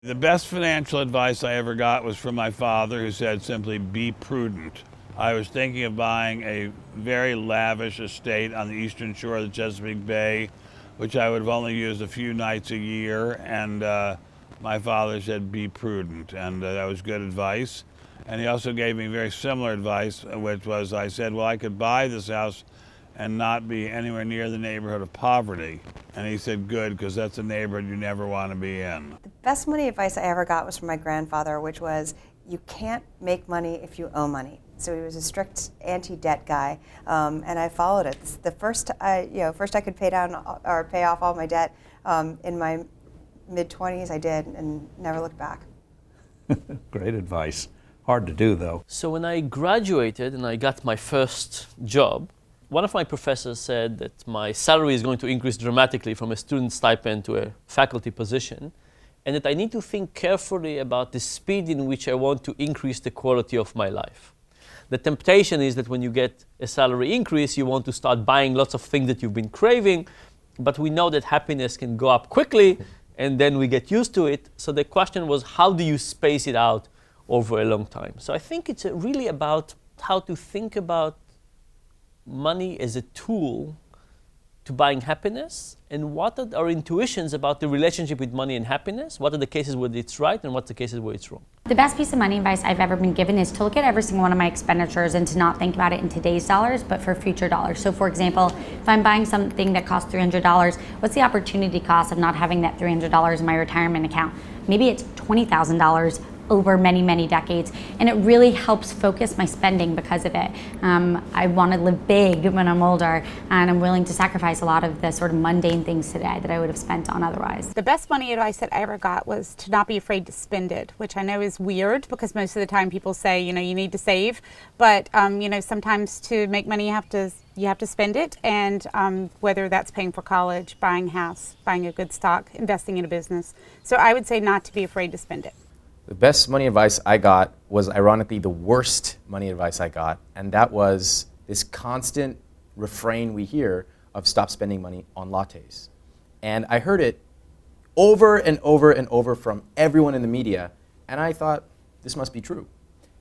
The best financial advice I ever got was from my father, who said simply, be prudent. I was thinking of buying a very lavish estate on the eastern shore of the Chesapeake Bay, which I would have only used a few nights a year, and my father said, be prudent, and that was good advice. And he also gave me very similar advice, which was, I said, well, I could buy this house and not be anywhere near the neighborhood of poverty. And he said, good, because that's a neighborhood you never want to be in. The best money advice I ever got was from my grandfather, which was, you can't make money if you owe money. So he was a strict anti-debt guy, and I followed it. The first I could pay down or pay off all my debt in my mid-20s, I did, and never looked back. Great advice. Hard to do, though. So when I graduated and I got my first job, one of my professors said that my salary is going to increase dramatically from a student stipend to a faculty position, and that I need to think carefully about the speed in which I want to increase the quality of my life. The temptation is that when you get a salary increase, you want to start buying lots of things that you've been craving, but we know that happiness can go up quickly, and then we get used to it. So the question was, how do you space it out over a long time? So I think it's really about how to think about money as a tool to buying happiness, and what are our intuitions about the relationship with money and happiness? What are the cases where it's right, and what's the cases where it's wrong? The best piece of money advice I've ever been given is to look at every single one of my expenditures and to not think about it in today's dollars, but for future dollars. So for example, if I'm buying something that costs $300, what's the opportunity cost of not having that $300 in my retirement account? Maybe it's $20,000 over many, many decades, and it really helps focus my spending because of it. I want to live big when I'm older, and I'm willing to sacrifice a lot of the sort of mundane things today that I would have spent on otherwise. The best money advice that I ever got was to not be afraid to spend it, which I know is weird because most of the time people say, you need to save, but sometimes to make money you have to spend it, and whether that's paying for college, buying a house, buying a good stock, investing in a business. So I would say not to be afraid to spend it. The best money advice I got was ironically the worst money advice I got, and that was this constant refrain we hear of stop spending money on lattes. And I heard it over and over and over from everyone in the media, and I thought, this must be true.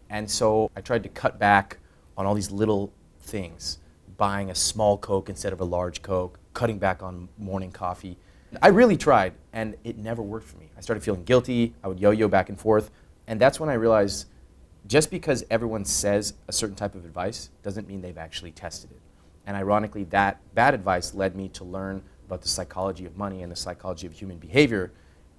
And so I tried to cut back on all these little things, buying a small Coke instead of a large Coke, cutting back on morning coffee. I really tried, and it never worked for me. I started feeling guilty. I would yo-yo back and forth. And that's when I realized just because everyone says a certain type of advice doesn't mean they've actually tested it. And ironically, that bad advice led me to learn about the psychology of money and the psychology of human behavior.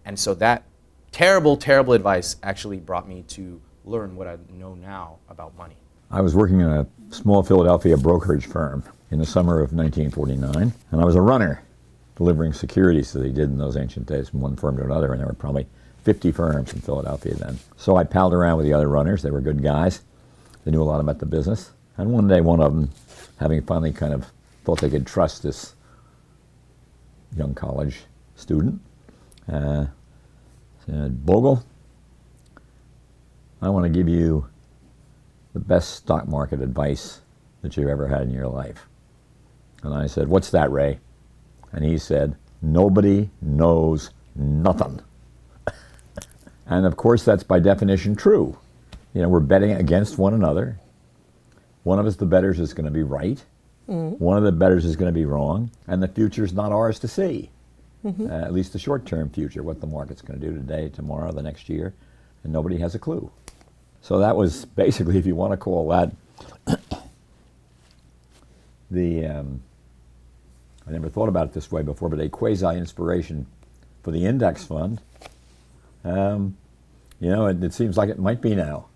And so that terrible, terrible advice actually brought me to learn what I know now about money. I was working in a small Philadelphia brokerage firm in the summer of 1949, and I was a runner, delivering securities that they did in those ancient days from one firm to another, and there were probably 50 firms in Philadelphia then. So I palled around with the other runners. They were good guys. They knew a lot about the business. And one day, one of them, having finally kind of thought they could trust this young college student, said, Bogle, I want to give you the best stock market advice that you've ever had in your life. And I said, what's that, Ray? And he said, nobody knows nothing. And of course, that's by definition true. We're betting against one another. One of us, the bettors, is going to be right. Mm-hmm. One of the bettors is going to be wrong. And the future's not ours to see. Mm-hmm. At least the short-term future, what the market's going to do today, tomorrow, the next year. And nobody has a clue. So that was basically, if you want to call that, I never thought about it this way before, but a quasi-inspiration for the index fund. It seems like it might be now.